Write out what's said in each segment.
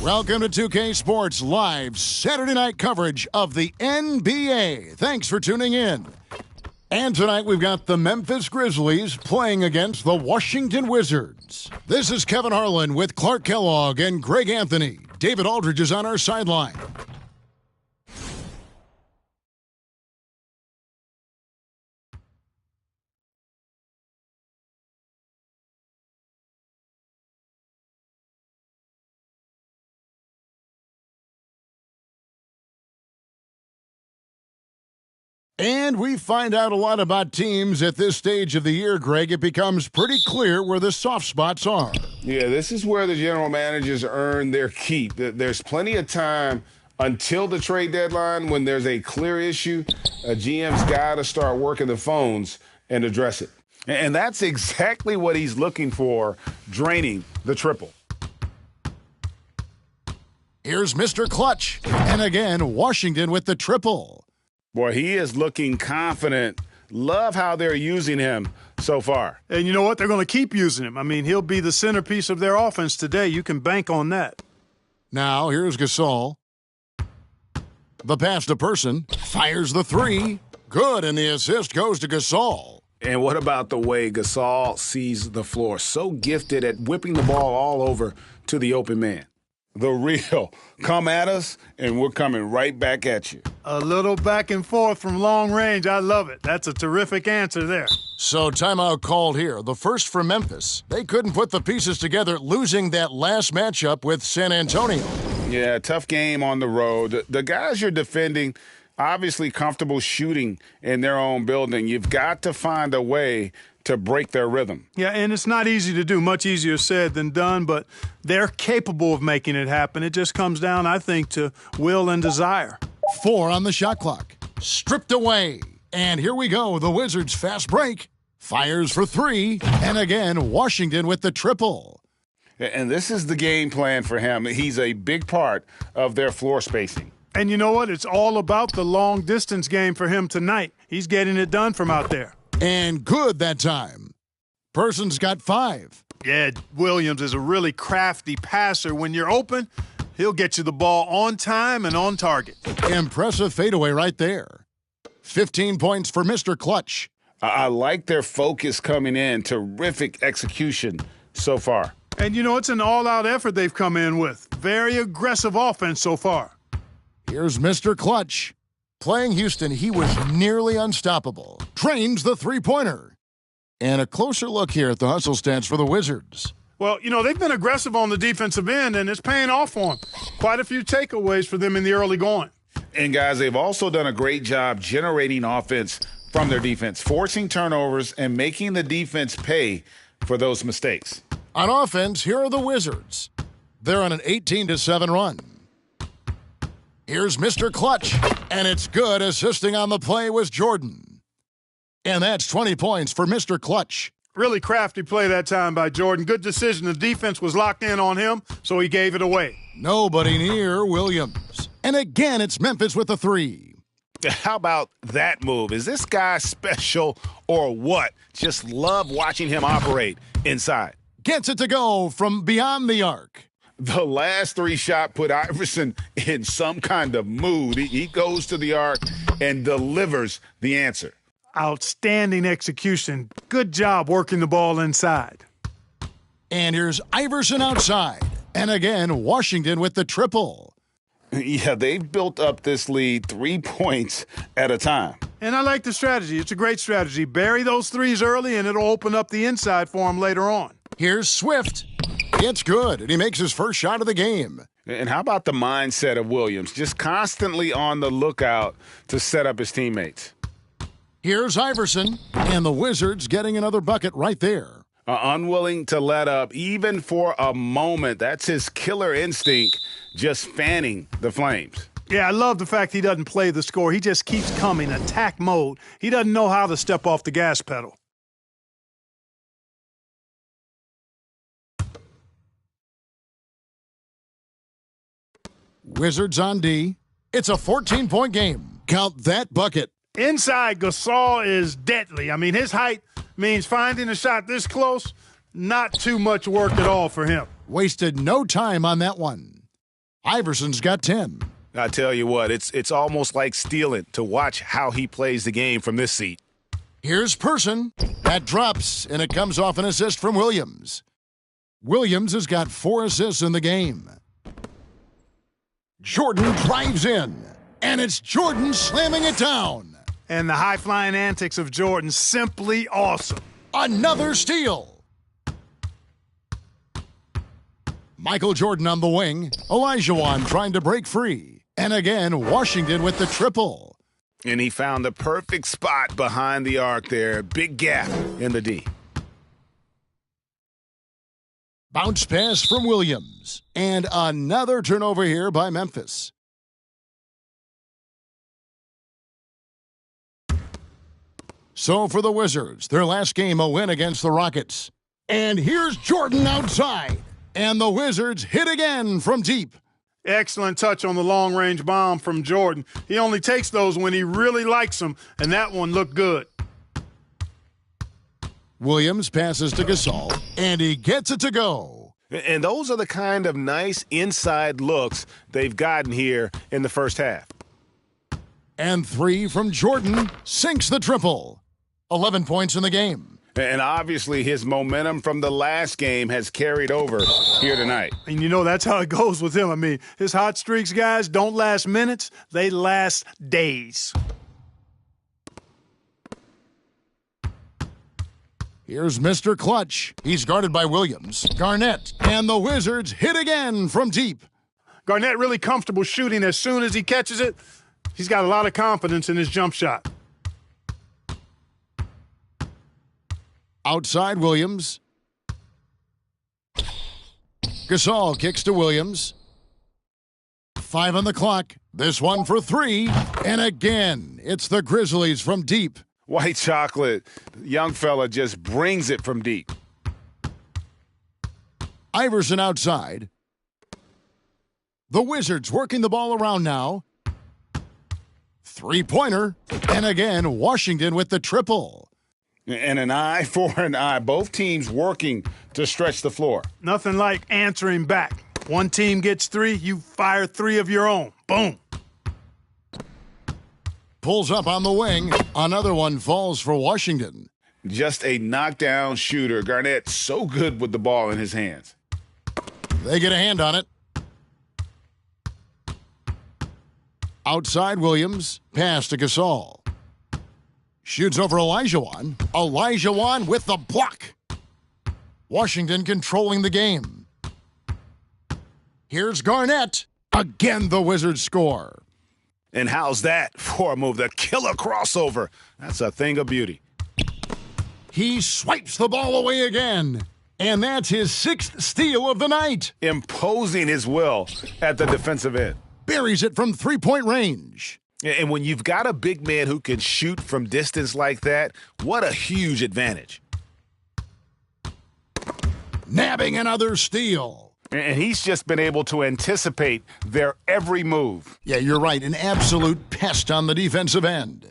Welcome to 2K Sports Live Saturday night coverage of the NBA. Thanks for tuning in. And tonight we've got the Memphis Grizzlies playing against the Washington Wizards. This is Kevin Harlan with Clark Kellogg and Greg Anthony. David Aldridge is on our sideline. And we find out a lot about teams at this stage of the year, Greg. It becomes pretty clear where the soft spots are. Yeah, this is where the general managers earn their keep. There's plenty of time until the trade deadline when there's a clear issue. A GM's got to start working the phones and address it. And that's exactly what he's looking for, draining the triple. Here's Mr. Clutch. And again, Washington with the triple. Boy, he is looking confident. Love how they're using him so far. And you know what? They're going to keep using him. I mean, he'll be the centerpiece of their offense today. You can bank on that. Now, here's Gasol. The pass to Person. Fires the three. Good, and the assist goes to Gasol. And what about the way Gasol sees the floor? So gifted at whipping the ball all over to the open man. The real. Come at us, and we're coming right back at you. A little back and forth from long range. I love it. That's a terrific answer there. So timeout called here. The first for Memphis. They couldn't put the pieces together, losing that last matchup with San Antonio. Yeah, tough game on the road. The guys you're defending, obviously comfortable shooting in their own building. You've got to find a way to break their rhythm. Yeah, and it's not easy to do. Much easier said than done, but they're capable of making it happen. It just comes down, I think, to will and desire. 4 on the shot clock. Stripped away. And here we go. The Wizards fast break. Fires for 3. And again, Washington with the triple. And this is the game plan for him. He's a big part of their floor spacing. And you know what? It's all about the long-distance game for him tonight. He's getting it done from out there. And good that time. Person's got 5. Yeah, Williams is a really crafty passer. When you're open, he'll get you the ball on time and on target. Impressive fadeaway right there. 15 points for Mr. Clutch. I like their focus coming in. Terrific execution so far. And you know, it's an all-out effort they've come in with. Very aggressive offense so far. Here's Mr. Clutch. Playing Houston, he was nearly unstoppable. Drains the three-pointer. And a closer look here at the hustle stats for the Wizards. Well, you know, they've been aggressive on the defensive end, and it's paying off for them. Quite a few takeaways for them in the early going. And, guys, they've also done a great job generating offense from their defense, forcing turnovers and making the defense pay for those mistakes. On offense, here are the Wizards. They're on an 18-7 run. Here's Mr. Clutch, and it's good. Assisting on the play was Jordan. And that's 20 points for Mr. Clutch. Really crafty play that time by Jordan. Good decision. The defense was locked in on him, so he gave it away. Nobody near Williams. And again, it's Memphis with the 3. How about that move? Is this guy special or what? Just love watching him operate inside. Gets it to go from beyond the arc. The last 3 shot put Iverson in some kind of mood. He goes to the arc and delivers the answer. Outstanding execution. Good job working the ball inside. And here's Iverson outside. And again, Washington with the triple. Yeah, they've built up this lead 3 points at a time. And I like the strategy. It's a great strategy. Bury those threes early, and it'll open up the inside for him later on. Here's Swift. It's good, and he makes his first shot of the game. And how about the mindset of Williams? Just constantly on the lookout to set up his teammates. Here's Iverson, and the Wizards getting another bucket right there. unwilling to let up even for a moment. That's his killer instinct, just fanning the flames. Yeah, I love the fact he doesn't play the score. He just keeps coming, attack mode. He doesn't know how to step off the gas pedal. Wizards on D. It's a 14-point game. Count that bucket. Inside, Gasol is deadly. I mean, his height means finding a shot this close, not too much work at all for him. Wasted no time on that one. Iverson's got 10. I tell you what, it's almost like stealing to watch how he plays the game from this seat. Here's Person. That drops, and it comes off an assist from Williams. Williams has got 4 assists in the game. Jordan drives in, and it's Jordan slamming it down. And the high-flying antics of Jordan, simply awesome. Another steal. Michael Jordan on the wing. Olajuwon trying to break free. And again, Washington with the triple. And he found the perfect spot behind the arc there. Big gap in the D. Bounce pass from Williams. And another turnover here by Memphis. So for the Wizards, their last game a win against the Rockets. And here's Jordan outside. And the Wizards hit again from deep. Excellent touch on the long-range bomb from Jordan. He only takes those when he really likes them, and that one looked good. Williams passes to Gasol, and he gets it to go. And those are the kind of nice inside looks they've gotten here in the first half. And 3 from Jordan sinks the triple. 11 points in the game. And obviously his momentum from the last game has carried over here tonight. And you know, that's how it goes with him. I mean, his hot streaks, guys, don't last minutes. They last days. Here's Mr. Clutch. He's guarded by Williams. Garnett. And the Wizards hit again from deep. Garnett really comfortable shooting as soon as he catches it. He's got a lot of confidence in his jump shot. Outside Williams. Gasol kicks to Williams. 5 on the clock. This one for 3. And again, it's the Grizzlies from deep. White chocolate, young fella just brings it from deep. Iverson outside. The Wizards working the ball around now. 3-pointer. And again, Washington with the triple. And an eye for an eye. Both teams working to stretch the floor. Nothing like answering back. One team gets 3, you fire 3 of your own. Boom. Pulls up on the wing. Another one falls for Washington. Just a knockdown shooter. Garnett so good with the ball in his hands. They get a hand on it. Outside Williams. Pass to Gasol. Shoots over Olajuwon. Olajuwon with the block. Washington controlling the game. Here's Garnett. Again, the Wizards score. And how's that for a move? The killer crossover. That's a thing of beauty. He swipes the ball away again. And that's his 6th steal of the night. Imposing his will at the defensive end. Buries it from 3-point range. And when you've got a big man who can shoot from distance like that, what a huge advantage. Nabbing another steal. And he's just been able to anticipate their every move. Yeah, you're right. An absolute pest on the defensive end.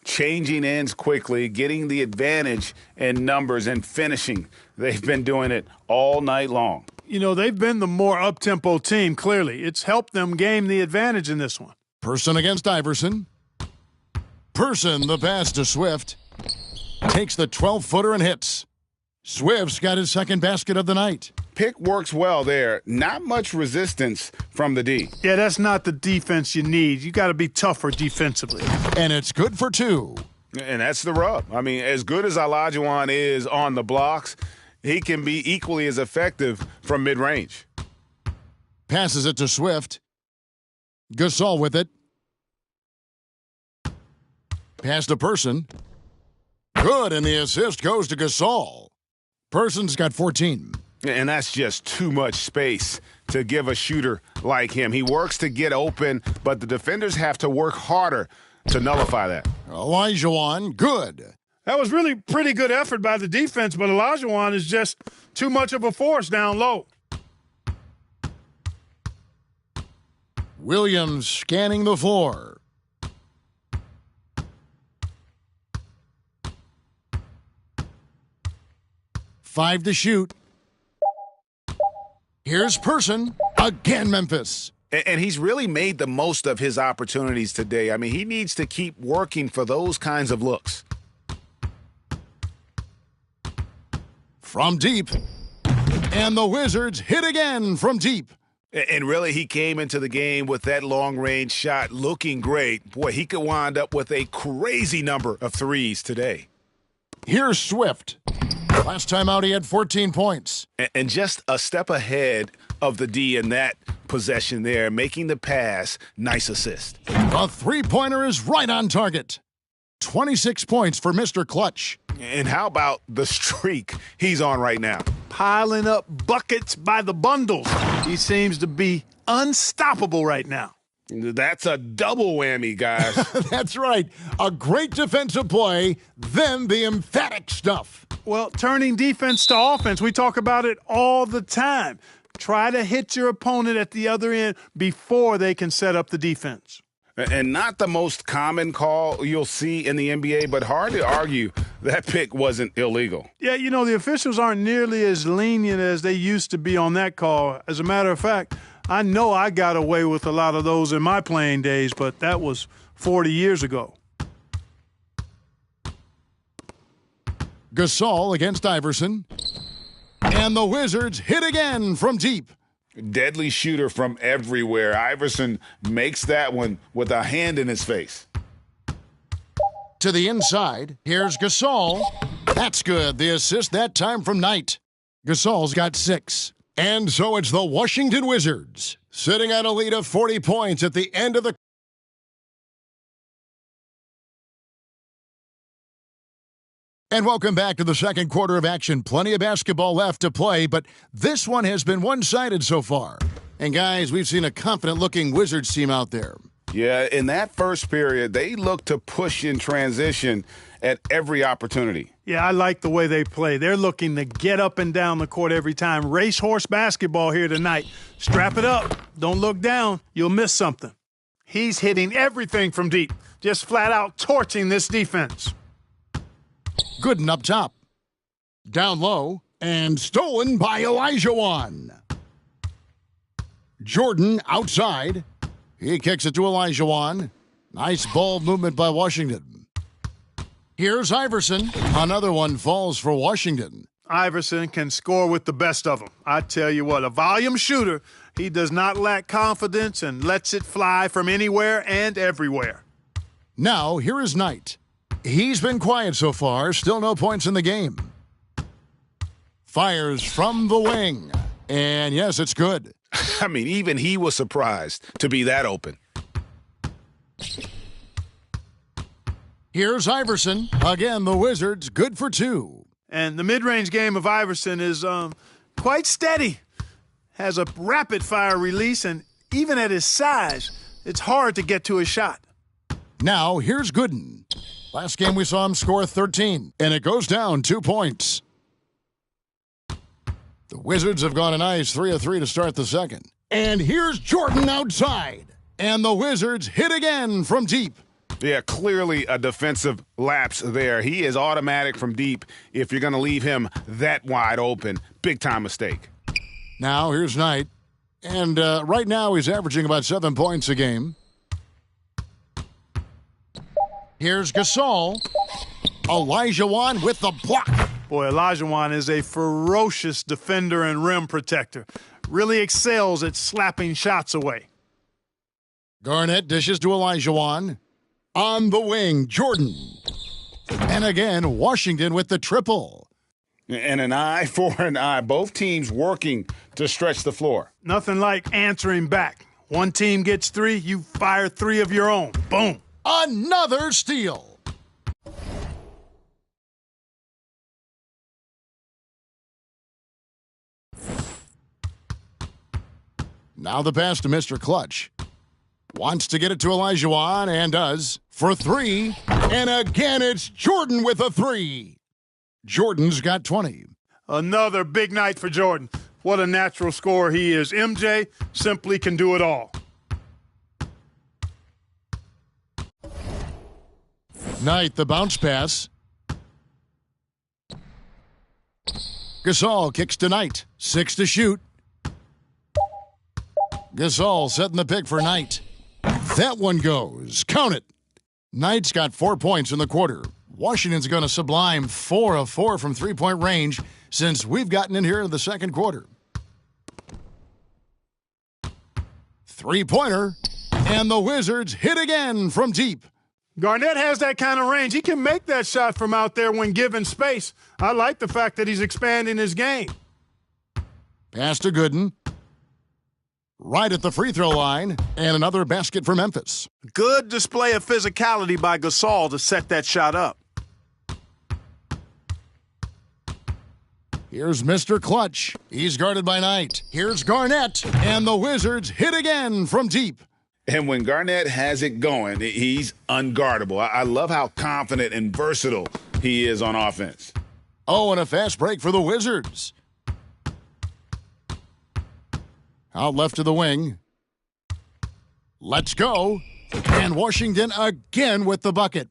Changing ends quickly, getting the advantage in numbers and finishing. They've been doing it all night long. You know, they've been the more up-tempo team, clearly. It's helped them gain the advantage in this one. Person against Iverson. Person, the pass to Swift. Takes the 12-footer and hits. Swift's got his 2nd basket of the night. Pick works well there. Not much resistance from the D. Yeah, that's not the defense you need. You got to be tougher defensively. And it's good for 2. And that's the rub. I mean, as good as Olajuwon is on the blocks, he can be equally as effective from mid-range. Passes it to Swift. Gasol with it. Pass to Person. Good, and the assist goes to Gasol. Person's got 14. And that's just too much space to give a shooter like him. He works to get open, but the defenders have to work harder to nullify that. Olajuwon, good. That was really pretty good effort by the defense, but Olajuwon is just too much of a force down low. Williams scanning the floor. Five to shoot. Here's Person. Again, Memphis. And he's really made the most of his opportunities today. I mean, he needs to keep working for those kinds of looks. From deep. And the Wizards hit again from deep. And really, he came into the game with that long-range shot looking great. Boy, he could wind up with a crazy number of threes today. Here's Swift. Last time out, he had 14 points. And just a step ahead of the D in that possession there, making the pass. Nice assist. The three-pointer is right on target. 26 points for Mr. Clutch. And how about the streak he's on right now? Piling up buckets by the bundles. He seems to be unstoppable right now. That's a double whammy, guys. That's right. A great defensive play, then the emphatic stuff. Well, turning defense to offense, we talk about it all the time. Try to hit your opponent at the other end before they can set up the defense. And not the most common call you'll see in the NBA, but hard to argue that pick wasn't illegal. Yeah, you know, the officials aren't nearly as lenient as they used to be on that call. As a matter of fact, I know I got away with a lot of those in my playing days, but that was 40 years ago. Gasol against Iverson. And the Wizards hit again from deep. Deadly shooter from everywhere. Iverson makes that one with a hand in his face. To the inside, here's Gasol. That's good. The assist that time from Knight. Gasol's got 6. And so it's the Washington Wizards sitting at a lead of 40 points at the end of the And welcome back to the second quarter of action. Plenty of basketball left to play, but this one has been one-sided so far. And guys, we've seen a confident-looking Wizards team out there. Yeah, in that first period, they looked to push in transition at every opportunity. Yeah, I like the way they play. They're looking to get up and down the court every time. Racehorse basketball here tonight. Strap it up. Don't look down. You'll miss something. He's hitting everything from deep. Just flat out torching this defense. Gooden up top. Down low. And stolen by Olajuwon. Jordan outside. He kicks it to Olajuwon. Nice ball movement by Washington. Here's Iverson. Another one falls for Washington. Iverson can score with the best of them. I tell you what, a volume shooter. He does not lack confidence and lets it fly from anywhere and everywhere. Now, here is Knight. He's been quiet so far. Still no points in the game. Fires from the wing. And yes, it's good. I mean, even he was surprised to be that open. Here's Iverson. Again, the Wizards good for 2. And the mid-range game of Iverson is quite steady. Has a rapid-fire release, and even at his size, it's hard to get to his shot. Now, here's Gooden. Last game we saw him score 13, and it goes down 2 points. The Wizards have gone a nice 3 of 3 to start the second. And here's Jordan outside. And the Wizards hit again from deep. Yeah, clearly a defensive lapse there. He is automatic from deep if you're going to leave him that wide open. Big-time mistake. Now, here's Knight. And right now he's averaging about 7 points a game. Here's Gasol. Olajuwon with the block. Boy, Olajuwon is a ferocious defender and rim protector. Really excels at slapping shots away. Garnett dishes to Olajuwon. On the wing, Jordan. And again, Washington with the triple. And an eye for an eye. Both teams working to stretch the floor. Nothing like answering back. One team gets 3, you fire 3 of your own. Boom. Another steal. Now the pass to Mr. Clutch. Wants to get it to Olajuwon and does for three. And again, it's Jordan with a three. Jordan's got 20. Another big night for Jordan. What a natural scorer he is. MJ simply can do it all. Knight, the bounce pass. Gasol kicks to Knight. 6 to shoot. Gasol setting the pick for Knight. That one goes. Count it. Knight's got 4 points in the quarter. Washington's going to sublime 4 of 4 from three-point range since we've gotten in here in the second quarter. Three-pointer, and the Wizards hit again from deep. Garnett has that kind of range. He can make that shot from out there when given space. I like the fact that he's expanding his game. Pass to Gooden. Right at the free throw line, and another basket for Memphis. Good display of physicality by Gasol to set that shot up. Here's Mr. Clutch. He's guarded by Knight. Here's Garnett, and the Wizards hit again from deep. And when Garnett has it going, he's unguardable. I love how confident and versatile he is on offense. Oh, and a fast break for the Wizards. Out left to the wing. Let's go. And Washington again with the bucket.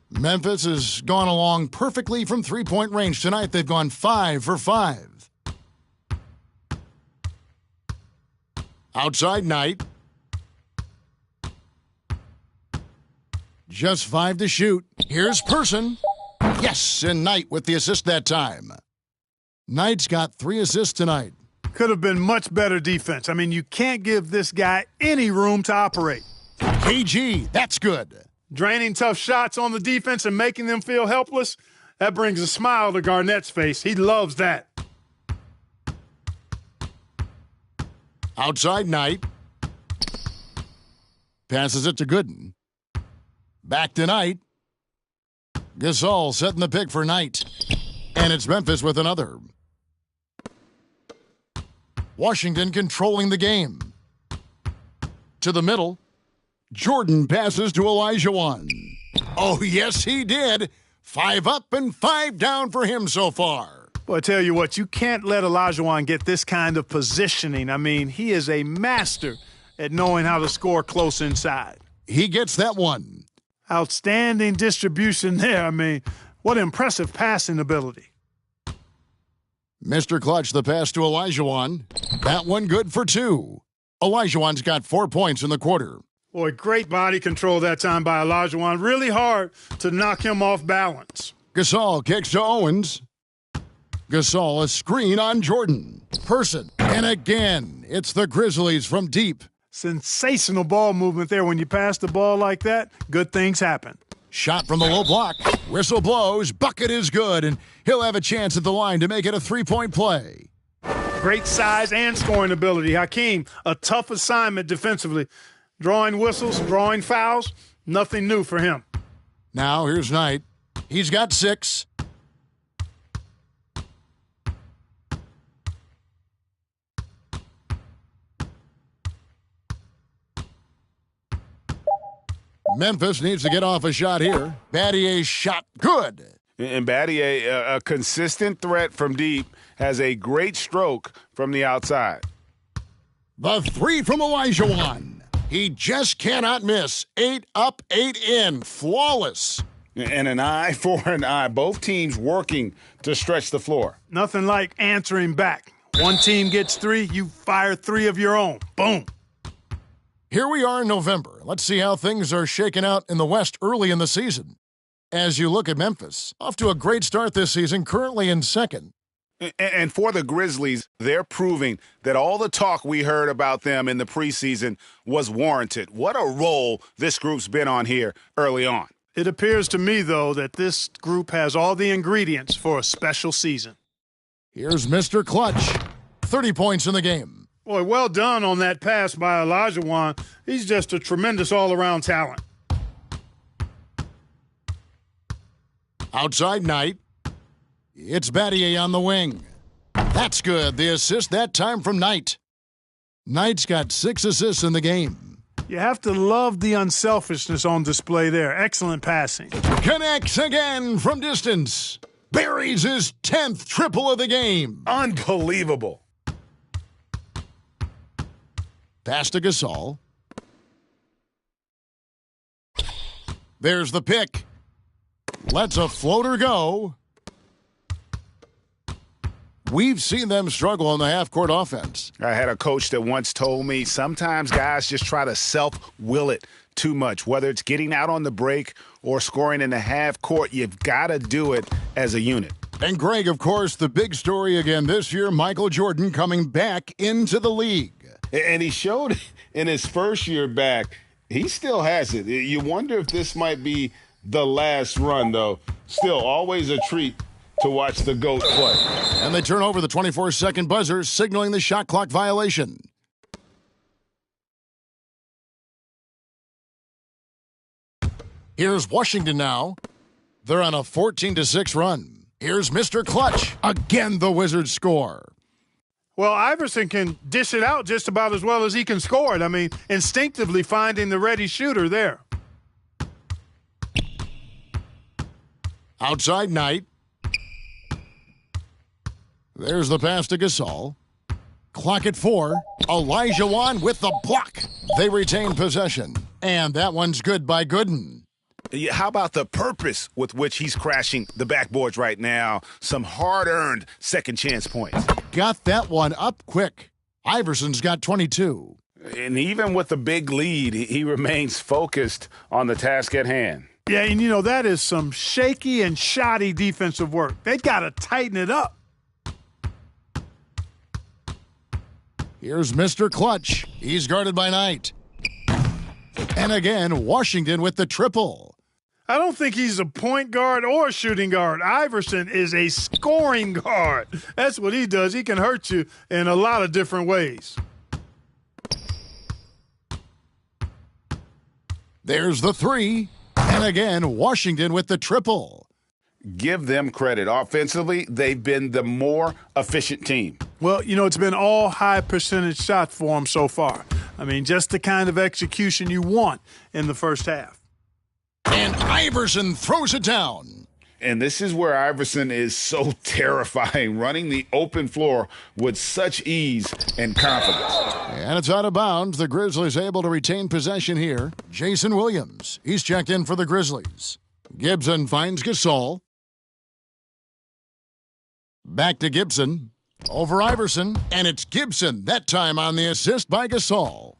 Memphis has gone along perfectly from three-point range tonight. They've gone 5 for 5. Outside Knight. Just 5 to shoot. Here's Person. Yes, and Knight with the assist that time. Knight's got 3 assists tonight. Could have been much better defense. I mean, you can't give this guy any room to operate. KG, that's good. Draining tough shots on the defense and making them feel helpless, that brings a smile to Garnett's face. He loves that. Outside Knight. Passes it to Gooden. Back to Knight. Gasol setting the pick for Knight. And it's Memphis with another. Washington controlling the game. To the middle. Jordan passes to Olajuwon. Oh, yes, he did. 5 up and 5 down for him so far. Well, I tell you what, you can't let Olajuwon get this kind of positioning. I mean, he is a master at knowing how to score close inside. He gets that one. Outstanding distribution there. I mean, what impressive passing ability. Mr. Clutch, the pass to Olajuwon. That one good for 2. Olajuwon's got 4 points in the quarter. Boy, great body control that time by Olajuwon. Really hard to knock him off balance. Gasol kicks to Owens. Gasol, a screen on Jordan. Person. And again, it's the Grizzlies from deep. Sensational ball movement there. When you pass the ball like that, good things happen. Shot from the low block. Whistle blows. Bucket is good, and he'll have a chance at the line to make it a 3-point play. Great size and scoring ability. Hakeem, a tough assignment defensively. Drawing whistles, drawing fouls, nothing new for him. Now here's Knight. He's got 6. Memphis needs to get off a shot here. Battier's shot good. And Battier, a consistent threat from deep, has a great stroke from the outside. The 3 from Olajuwon. He just cannot miss. 8 up, 8 in. Flawless. And an eye for an eye. Both teams working to stretch the floor. Nothing like answering back. One team gets 3, you fire 3 of your own. Boom. Here we are in November. Let's see how things are shaking out in the West early in the season. As you look at Memphis, off to a great start this season, currently in second. And for the Grizzlies, they're proving that all the talk we heard about them in the preseason was warranted. What a role this group's been on here early on. It appears to me, though, that this group has all the ingredients for a special season. Here's Mr. Clutch. 30 points in the game. Boy, well done on that pass by Olajuwon. He's just a tremendous all-around talent. Outside Knight. It's Battier on the wing. That's good. The assist that time from Knight. Knight's got 6 assists in the game. You have to love the unselfishness on display there. Excellent passing. Connects again from distance. Buries his 10th triple of the game. Unbelievable. Pass to Gasol. There's the pick. Lets a floater go. We've seen them struggle on the half-court offense. I had a coach that once told me sometimes guys just try to self-will it too much. Whether it's getting out on the break or scoring in the half court, you've got to do it as a unit. And Greg, of course, the big story again this year, Michael Jordan coming back into the league. And he showed in his first year back, he still has it. You wonder if this might be the last run, though. Still, always a treat to watch the GOAT play. And they turn over the 24-second buzzer, signaling the shot clock violation. Here's Washington now. They're on a 14-6 run. Here's Mr. Clutch. Again, the Wizards score. Well, Iverson can dish it out just about as well as he can score it. I mean, instinctively finding the ready shooter there. Outside Knight. There's the pass to Gasol. Clock at 4. Elijah Wan with the block. They retain possession. And that one's good by Gooden. How about the purpose with which he's crashing the backboards right now? Some hard-earned second-chance points. Got that one up quick. Iverson's got 22. And even with the big lead, he remains focused on the task at hand. Yeah, and you know, that is some shaky and shoddy defensive work. They got to tighten it up. Here's Mr. Clutch. He's guarded by Knight. And again, Washington with the triple. I don't think he's a point guard or a shooting guard. Iverson is a scoring guard. That's what he does. He can hurt you in a lot of different ways. There's the 3. And again, Washington with the triple. Give them credit. Offensively, they've been the more efficient team. Well, you know, it's been all high percentage shots for them so far. I mean, just the kind of execution you want in the first half. And Iverson throws it down. And this is where Iverson is so terrifying, running the open floor with such ease and confidence. And it's out of bounds. The Grizzlies able to retain possession here. Jason Williams, he's checked in for the Grizzlies. Gibson finds Gasol. Back to Gibson. Over Iverson. And it's Gibson, that time on the assist by Gasol.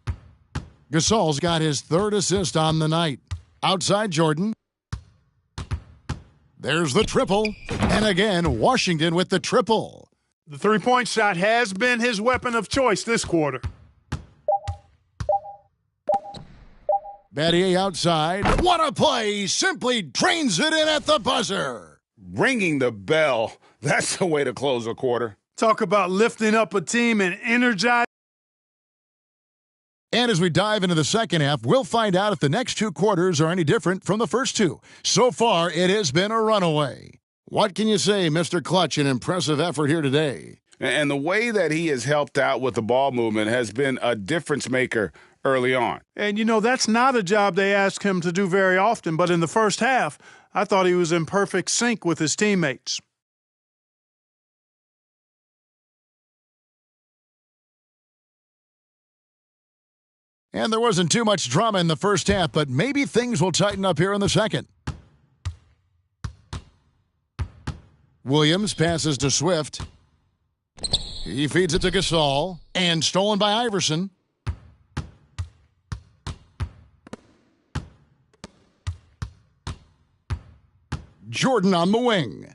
Gasol's got his 3rd assist on the night. Outside Jordan. There's the triple. And again, Washington with the triple. The three-point shot has been his weapon of choice this quarter. Battier outside. What a play! Simply drains it in at the buzzer. Ringing the bell. That's the way to close a quarter. Talk about lifting up a team and energizing. And as we dive into the second half, we'll find out if the next 2 quarters are any different from the first 2. So far, it has been a runaway. What can you say, Mr. Clutch? An impressive effort here today. And the way that he has helped out with the ball movement has been a difference maker early on. And, you know, that's not a job they ask him to do very often, but in the first half, I thought he was in perfect sync with his teammates. And there wasn't too much drama in the first half, but maybe things will tighten up here in the second. Williams passes to Swift. He feeds it to Gasol, and stolen by Iverson. Jordan on the wing.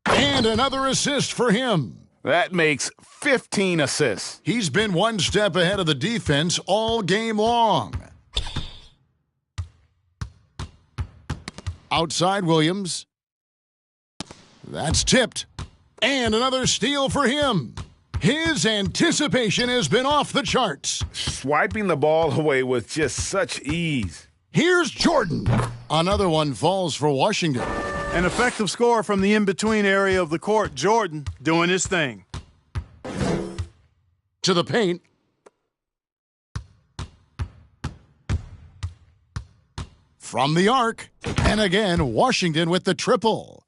And another assist for him. That makes 15 assists. He's been one step ahead of the defense all game long. Outside Williams. That's tipped. And another steal for him. His anticipation has been off the charts. Swiping the ball away with just such ease. Here's Jordan. Another one falls for Washington. An effective score from the in-between area of the court. Jordan doing his thing. To the paint. From the arc. And again, Washington with the triple.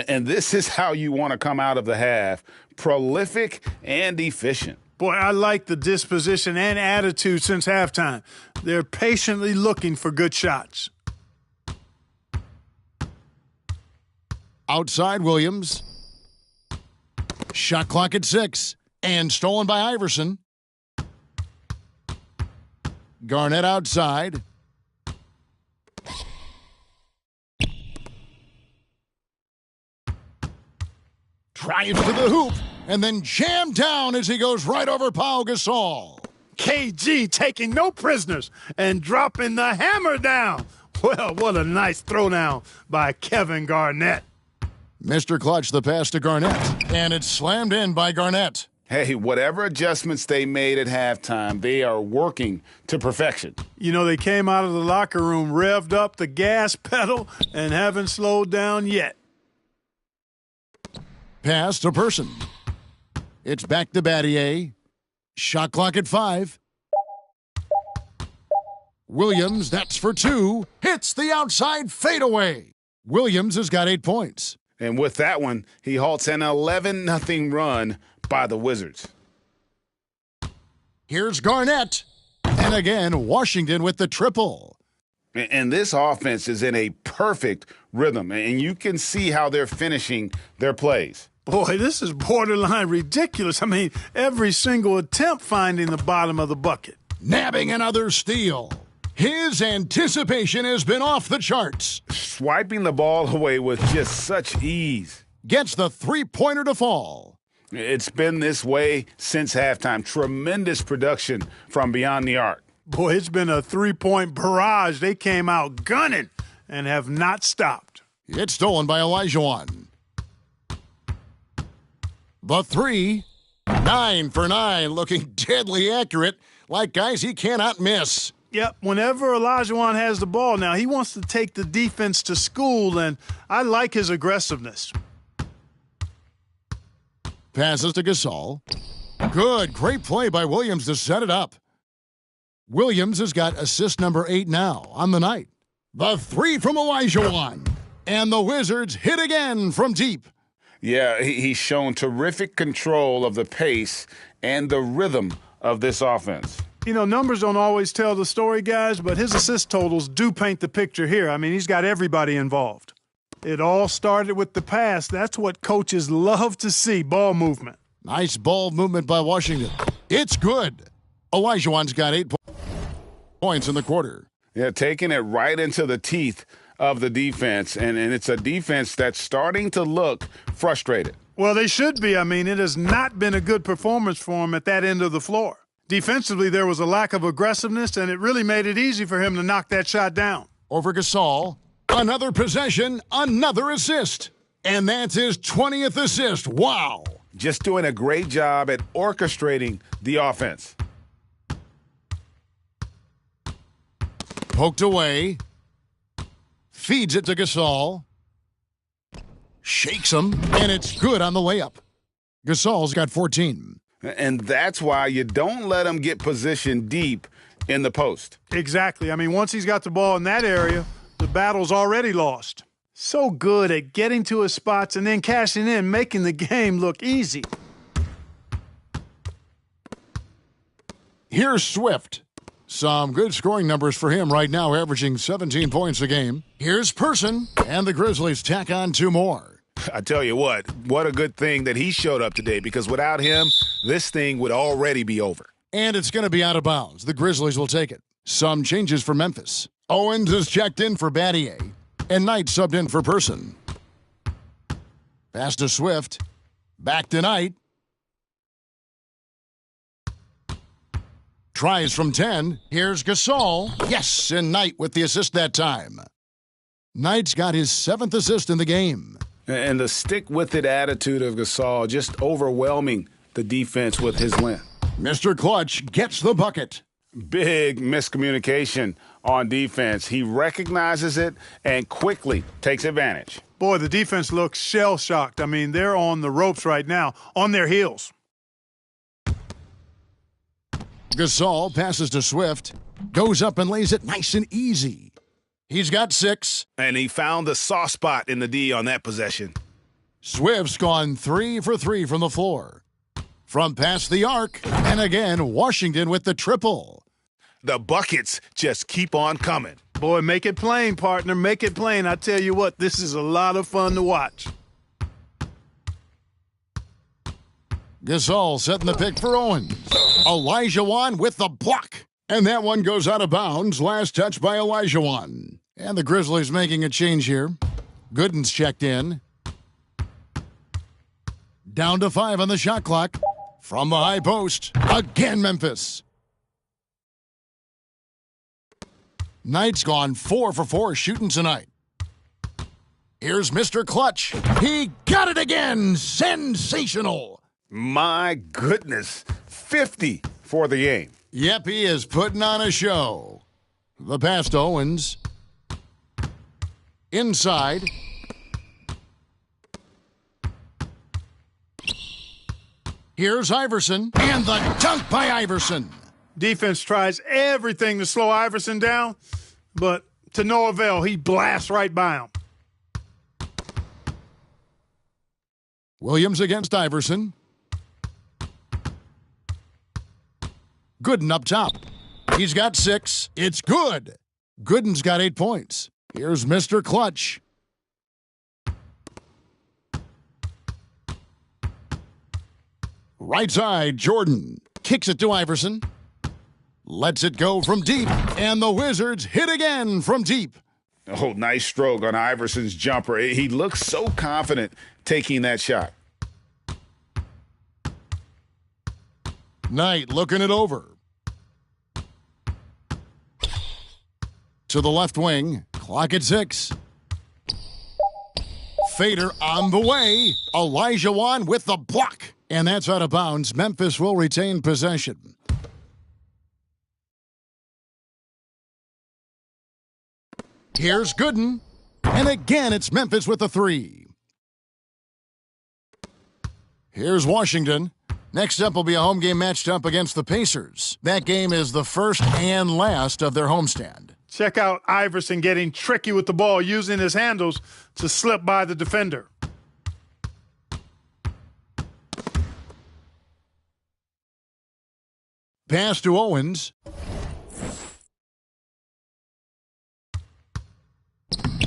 And this is how you want to come out of the half. Prolific and efficient. Boy, I like the disposition and attitude since halftime. They're patiently looking for good shots. Outside Williams. Shot clock at 6. And stolen by Iverson. Garnett outside. Drives to the hoop. And then jammed down as he goes right over Pau Gasol. KG taking no prisoners and dropping the hammer down. Well, what a nice throwdown by Kevin Garnett. Mr. Clutch, the pass to Garnett. And it's slammed in by Garnett. Hey, whatever adjustments they made at halftime, they are working to perfection. You know, they came out of the locker room, revved up the gas pedal, and haven't slowed down yet. Pass to Person. It's back to Battier. Shot clock at 5. Williams, that's for 2. Hits the outside fadeaway. Williams has got 8 points. And with that one, he halts an 11-0 run by the Wizards. Here's Garnett. And again, Washington with the triple. And this offense is in a perfect rhythm, and you can see how they're finishing their plays. Boy, this is borderline ridiculous. I mean, every single attempt finding the bottom of the bucket. Nabbing another steal. His anticipation has been off the charts. Swiping the ball away with just such ease. Gets the three-pointer to fall. It's been this way since halftime. Tremendous production from beyond the arc. Boy, it's been a three-point barrage. They came out gunning and have not stopped. It's stolen by Olajuwon. The 3, 9 for 9, looking deadly accurate, like guys he cannot miss. Yep, whenever Olajuwon has the ball now, he wants to take the defense to school, and I like his aggressiveness. Passes to Gasol. Good, great play by Williams to set it up. Williams has got assist number 8 now on the night. The 3 from Olajuwon. And the Wizards hit again from deep. Yeah, he's shown terrific control of the pace and the rhythm of this offense. You know, numbers don't always tell the story, guys, but his assist totals do paint the picture here. I mean, he's got everybody involved. It all started with the pass. That's what coaches love to see, ball movement. Nice ball movement by Washington. It's good. Olajuwon's got 8 points in the quarter. Yeah, taking it right into the teeth of the defense, and it's a defense that's starting to look frustrated. Well, they should be. I mean, it has not been a good performance for him at that end of the floor. Defensively, there was a lack of aggressiveness, and it really made it easy for him to knock that shot down. Over Gasol, another possession, another assist. And that's his 20th assist. Wow. Just doing a great job at orchestrating the offense. Poked away. Feeds it to Gasol. Shakes him, and it's good on the layup. Gasol's got 14. And that's why you don't let him get positioned deep in the post. Exactly. I mean, once he's got the ball in that area, the battle's already lost. So good at getting to his spots and then cashing in, making the game look easy. Here's Swift. Some good scoring numbers for him right now, averaging 17 points a game. Here's Person, and the Grizzlies tack on 2 more. I tell you what a good thing that he showed up today, because without him, this thing would already be over. And it's going to be out of bounds. The Grizzlies will take it. Some changes for Memphis. Owens is checked in for Battier, and Knight subbed in for Person. Pass to Swift. Back to Knight. Tries from 10. Here's Gasol. Yes, and Knight with the assist that time. Knight's got his 7th assist in the game. And the stick-with-it attitude of Gasol, just overwhelming the defense with his length. Mr. Clutch gets the bucket. Big miscommunication on defense. He recognizes it and quickly takes advantage. Boy, the defense looks shell-shocked. I mean, they're on the ropes right now, on their heels. Gasol passes to Swift, goes up and lays it nice and easy. He's got 6. And he found the soft spot in the D on that possession. Swift's gone 3 for 3 from the floor. From past the arc, and again, Washington with the triple. The buckets just keep on coming. Boy, make it plain, partner. Make it plain. I tell you what, this is a lot of fun to watch. Gasol setting the pick for Owens. Olajuwon with the block. And that one goes out of bounds. Last touch by Olajuwon. And the Grizzlies making a change here. Gooden's checked in. Down to 5 on the shot clock. From the high post. Again, Memphis. Knight's gone 4 for 4 shooting tonight. Here's Mr. Clutch. He got it again. Sensational. My goodness. 50 for the game. Yep, he is putting on a show. The pass to Owens. Inside. Here's Iverson. And the dunk by Iverson. Defense tries everything to slow Iverson down, but to no avail. He blasts right by him. Williams against Iverson. Gooden up top. He's got 6. It's good. Gooden's got 8 points. Here's Mr. Clutch. Right side, Jordan. Kicks it to Iverson. Lets it go from deep. And the Wizards hit again from deep. Oh, nice stroke on Iverson's jumper. He looks so confident taking that shot. Knight looking it over. To the left wing. Clock at 6. Fader on the way. Olajuwon with the block. And that's out of bounds. Memphis will retain possession. Here's Gooden. And again, it's Memphis with the 3. Here's Washington. Next up will be a home game matched up against the Pacers. That game is the first and last of their homestand. Check out Iverson getting tricky with the ball, using his handles to slip by the defender. Pass to Owens.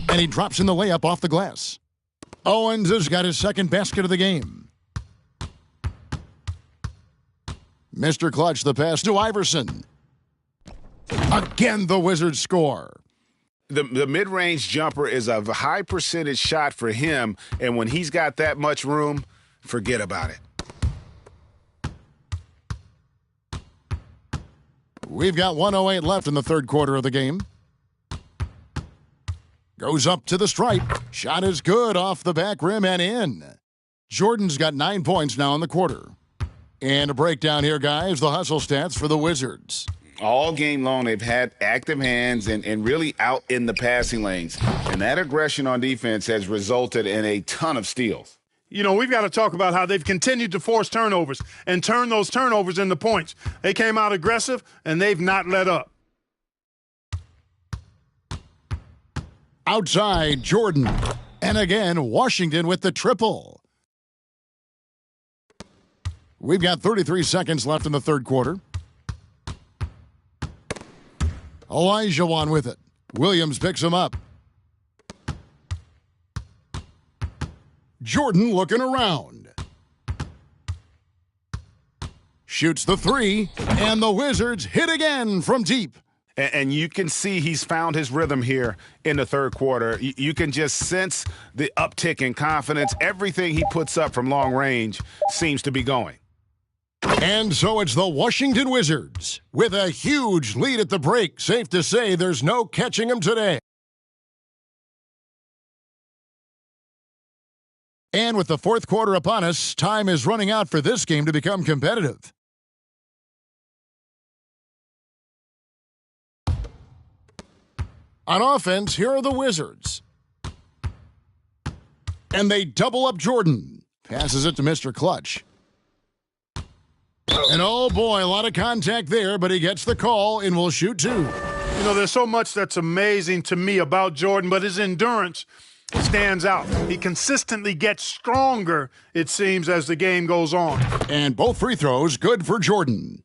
And he drops in the layup off the glass. Owens has got his second basket of the game. Mr. Clutch, the pass to Iverson. Again, the Wizards score. The mid-range jumper is a high percentage shot for him, and when he's got that much room, forget about it. We've got 1:08 left in the third quarter of the game. Goes up to the stripe. Shot is good off the back rim and in. Jordan's got 9 points now in the quarter. And a breakdown here, guys. The hustle stats for the Wizards. All game long, they've had active hands and really out in the passing lanes. And that aggression on defense has resulted in a ton of steals. You know, we've got to talk about how they've continued to force turnovers and turn those turnovers into points. They came out aggressive, and they've not let up. Outside, Jordan. And again, Washington with the triple. We've got 33 seconds left in the third quarter. Olajuwon with it. Williams picks him up. Jordan looking around. Shoots the 3, and the Wizards hit again from deep. And you can see he's found his rhythm here in the third quarter. You can just sense the uptick in confidence. Everything he puts up from long range seems to be going. And so it's the Washington Wizards with a huge lead at the break. Safe to say there's no catching them today. And with the fourth quarter upon us, time is running out for this game to become competitive. On offense, here are the Wizards. And they double up Jordan. Passes it to Mr. Clutch. And oh boy, a lot of contact there, but he gets the call and will shoot two. You know, there's so much that's amazing to me about Jordan, but his endurance stands out. He consistently gets stronger, it seems, as the game goes on. And both free throws good for Jordan.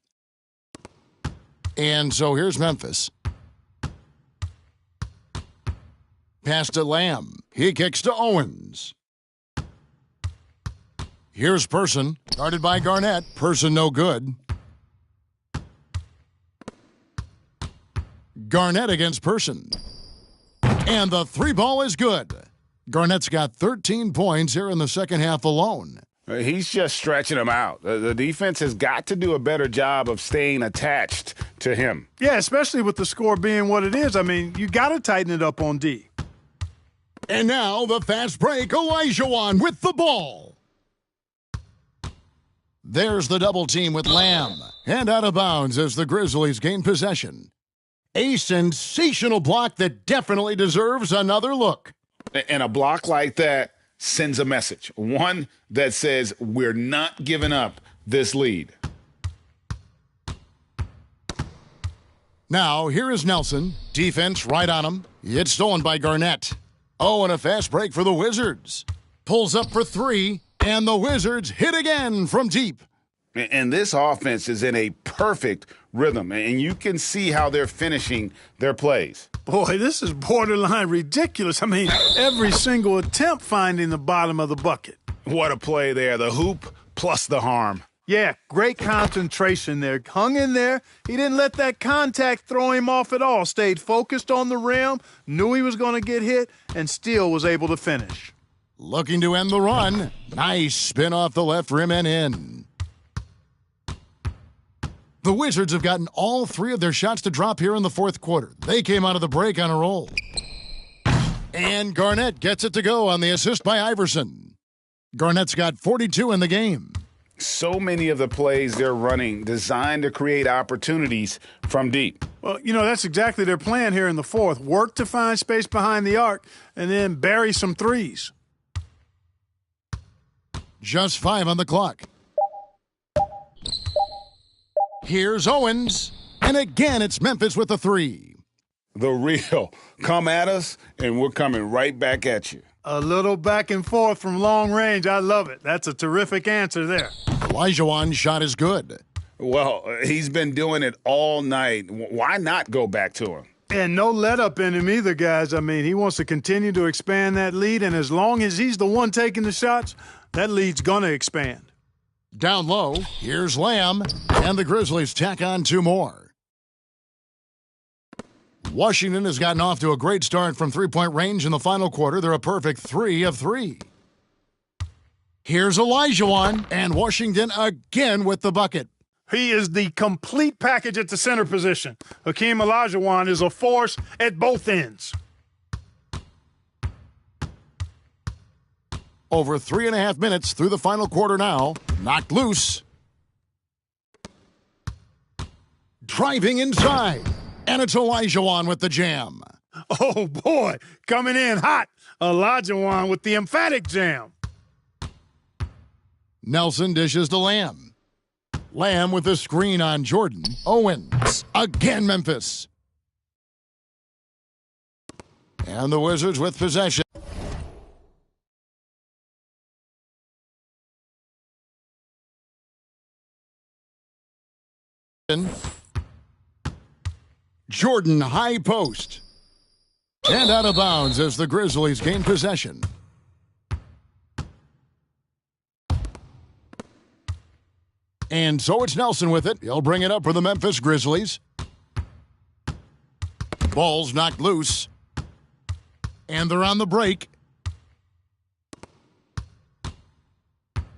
And so here's Memphis. Pass to Lamb. He kicks to Owens. Here's Person, guarded by Garnett. Person no good. Garnett against Person. And the three ball is good. Garnett's got 13 points here in the second half alone. He's just stretching him out. The defense has got to do a better job of staying attached to him. Yeah, especially with the score being what it is. I mean, you got to tighten it up on D. And now the fast break. Olajuwon with the ball. There's the double team with Lamb. And out of bounds as the Grizzlies gain possession. A sensational block that definitely deserves another look. And a block like that sends a message. One that says we're not giving up this lead. Now, here is Nelson. Defense right on him. It's stolen by Garnett. Oh, and a fast break for the Wizards. Pulls up for three, and the Wizards hit again from deep. And this offense is in a perfect rhythm, and you can see how they're finishing their plays. Boy, this is borderline ridiculous. I mean, every single attempt finding the bottom of the bucket. What a play there, the hoop plus the harm. Yeah, great concentration there. Hung in there. He didn't let that contact throw him off at all. Stayed focused on the rim, knew he was going to get hit, and still was able to finish. Looking to end the run. Nice spin off the left rim and in. The Wizards have gotten all three of their shots to drop here in the fourth quarter. They came out of the break on a roll. And Garnett gets it to go on the assist by Iverson. Garnett's got 42 in the game. So many of the plays they're running designed to create opportunities from deep. Well, you know, that's exactly their plan here in the fourth. Work to find space behind the arc and then bury some threes. Just 5 on the clock. Here's Owens. And again, it's Memphis with the three. The real. Come at us, and we're coming right back at you. A little back and forth from long range. I love it. That's a terrific answer there. Olajuwon's shot is good. Well, he's been doing it all night. Why not go back to him? And no let up in him either, guys. I mean, he wants to continue to expand that lead, and as long as he's the one taking the shots, that lead's going to expand. Down low, here's Lamb, and the Grizzlies tack on 2 more. Washington has gotten off to a great start from three-point range in the final quarter. They're a perfect 3 of 3. Here's Olajuwon, and Washington again with the bucket. He is the complete package at the center position. Hakeem Olajuwon is a force at both ends. Over 3.5 minutes through the final quarter now. Knocked loose. Driving inside. And it's Olajuwon with the jam. Oh, boy. Coming in hot. Olajuwon with the emphatic jam. Nelson dishes to Lamb. Lamb with the screen on Jordan. Owens. Again Memphis. And the Wizards with possession. Jordan high post. And out of bounds as the Grizzlies gain possession. And so it's Nelson with it. He'll bring it up for the Memphis Grizzlies. Ball's knocked loose. And they're on the break.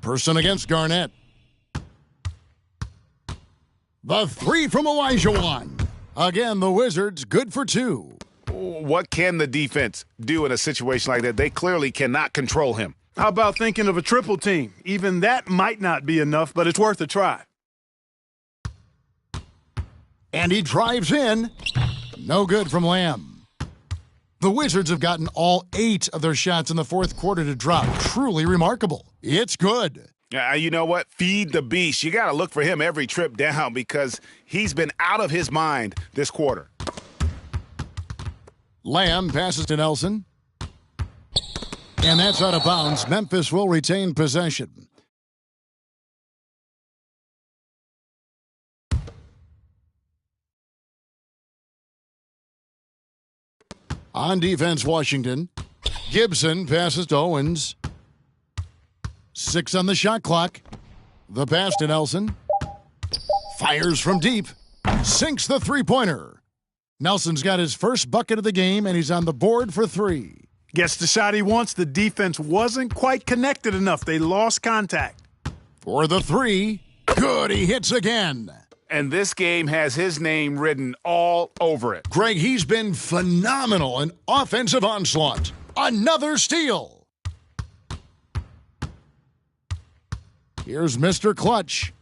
Person against Garnett. The three from Olajuwon. Again, the Wizards good for 2. What can the defense do in a situation like that? They clearly cannot control him. How about thinking of a triple team? Even that might not be enough, but it's worth a try. And he drives in. No good from Lamb. The Wizards have gotten all 8 of their shots in the fourth quarter to drop. Truly remarkable. It's good. You know what? Feed the beast. You got to look for him every trip down because he's been out of his mind this quarter. Lamb passes to Nelson. And that's out of bounds. Memphis will retain possession. On defense, Washington. Gibson passes to Owens. 6 on the shot clock. The pass to Nelson. Fires from deep. Sinks the three-pointer. Nelson's got his first bucket of the game, and he's on the board for 3. Gets the shot he wants. The defense wasn't quite connected enough. They lost contact. For the 3. Good, he hits again. And this game has his name written all over it. Greg, he's been phenomenal in offensive onslaught. Another steal. Here's Mr. Clutch.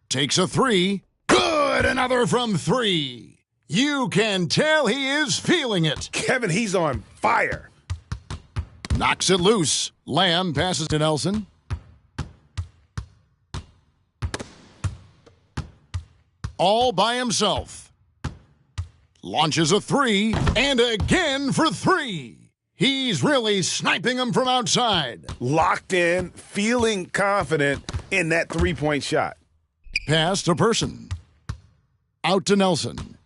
Takes a 3. Good, another from 3. You can tell he is feeling it. Kevin, he's on fire. Knocks it loose. Lamb passes to Nelson. All by himself. Launches a 3, and again for 3. He's really sniping them from outside. Locked in, feeling confident in that three-point shot. Pass to Person. Out to Nelson.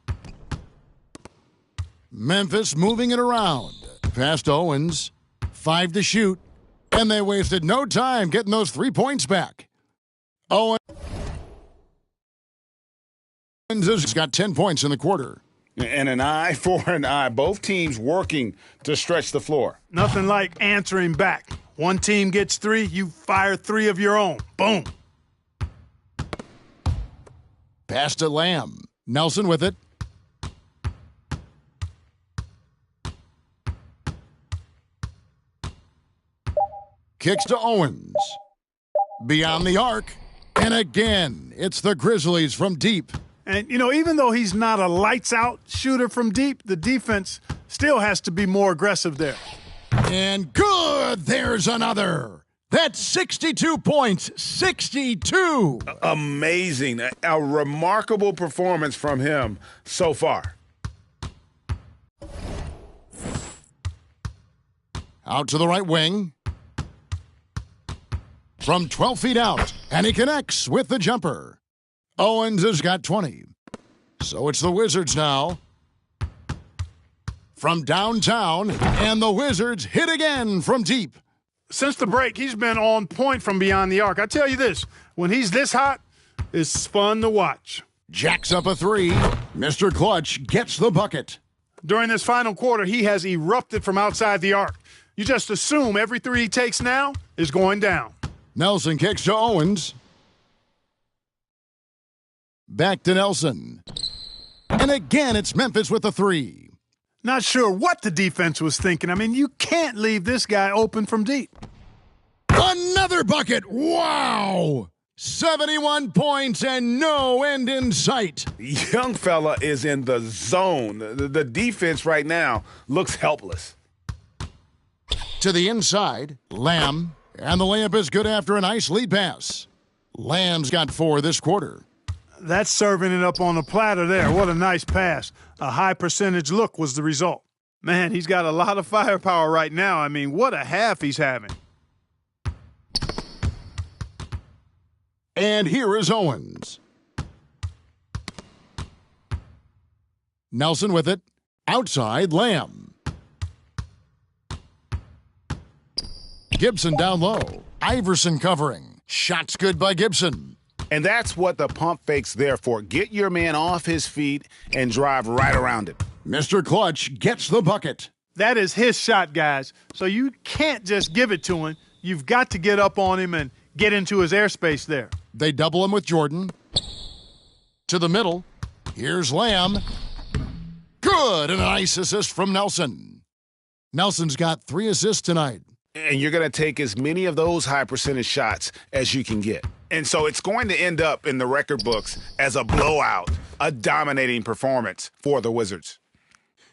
Memphis moving it around. Pass to Owens. 5 to shoot. And they wasted no time getting those 3 points back. Owens has got 10 points in the quarter. And an eye for an eye. Both teams working to stretch the floor. Nothing like answering back. One team gets 3, you fire 3 of your own. Boom. Pass to Lamb. Nelson with it. Kicks to Owens. Beyond the arc. And again, it's the Grizzlies from deep. And, you know, even though he's not a lights-out shooter from deep, the defense still has to be more aggressive there. And good! There's another. That's 62 points. 62! Amazing. A remarkable performance from him so far. Out to the right wing. From 12 feet out. And he connects with the jumper. Owens has got 20. So it's the Wizards now. From downtown, and the Wizards hit again from deep. Since the break, he's been on point from beyond the arc. I tell you this, when he's this hot, it's fun to watch. Jacks up a 3. Mr. Clutch gets the bucket. During this final quarter, he has erupted from outside the arc. You just assume every 3 he takes now is going down. Nelson kicks to Owens. Back to Nelson. And again, it's Memphis with the 3. Not sure what the defense was thinking. I mean, you can't leave this guy open from deep. Another bucket. Wow. 71 points and no end in sight. Young fella is in the zone. The defense right now looks helpless. To the inside, Lamb. And the layup is good after a nice lead pass. Lamb's got 4 this quarter. That's serving it up on a platter there. What a nice pass. A high percentage look was the result. Man, he's got a lot of firepower right now. I mean, what a half he's having. And here is Owens. Nelson with it. Outside, Lamb. Gibson down low. Iverson covering. Shots good by Gibson. And that's what the pump fake's there for. Get your man off his feet and drive right around it. Mr. Clutch gets the bucket. That is his shot, guys. So you can't just give it to him. You've got to get up on him and get into his airspace there. They double him with Jordan. To the middle. Here's Lamb. Good, and a nice assist from Nelson. Nelson's got 3 assists tonight. And you're going to take as many of those high percentage shots as you can get. And so it's going to end up in the record books as a blowout, a dominating performance for the Wizards.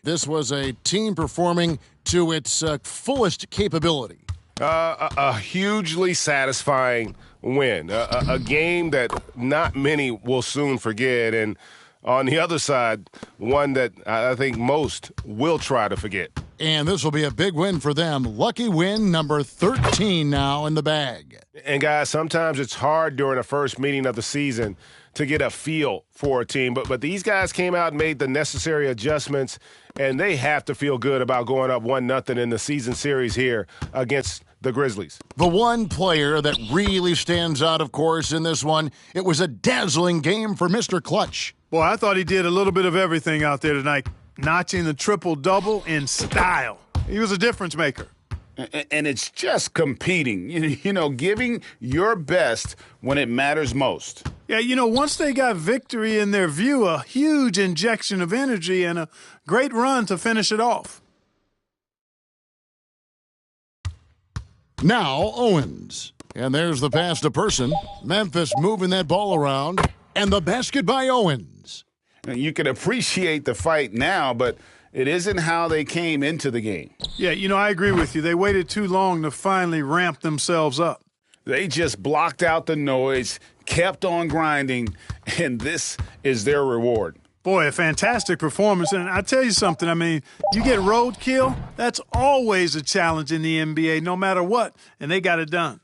This was a team performing to its fullest capability. A hugely satisfying win, a game that not many will soon forget, and on the other side, one that I think most will try to forget. And this will be a big win for them. Lucky win number 13 now in the bag. And guys, sometimes it's hard during the first meeting of the season to get a feel for a team, but these guys came out and made the necessary adjustments, and they have to feel good about going up 1-0 in the season series here against the Grizzlies. The one player that really stands out, of course, in this one, it was a dazzling game for Mr. Clutch. Boy, I thought he did a little bit of everything out there tonight, notching the triple-double in style. He was a difference maker. And it's just competing, giving your best when it matters most. Yeah, once they got victory in their view, a huge injection of energy and a great run to finish it off. Now Owens. And there's the pass to Person. Memphis moving that ball around. And the basket by Owens. You can appreciate the fight now, but it isn't how they came into the game. Yeah, I agree with you. They waited too long to finally ramp themselves up. They just blocked out the noise, kept on grinding, and this is their reward. Boy, a fantastic performance. And I tell you something, you get roadkill, that's always a challenge in the NBA, no matter what, and they got it done.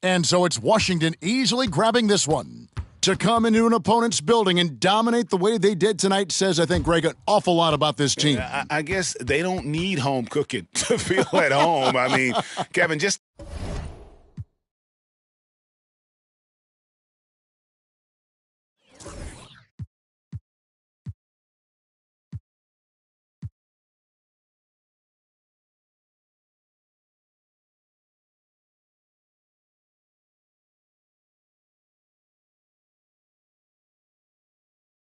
And so it's Washington easily grabbing this one. To come into an opponent's building and dominate the way they did tonight says, I think, Greg, an awful lot about this team. I guess they don't need home cooking to feel at home. Kevin, just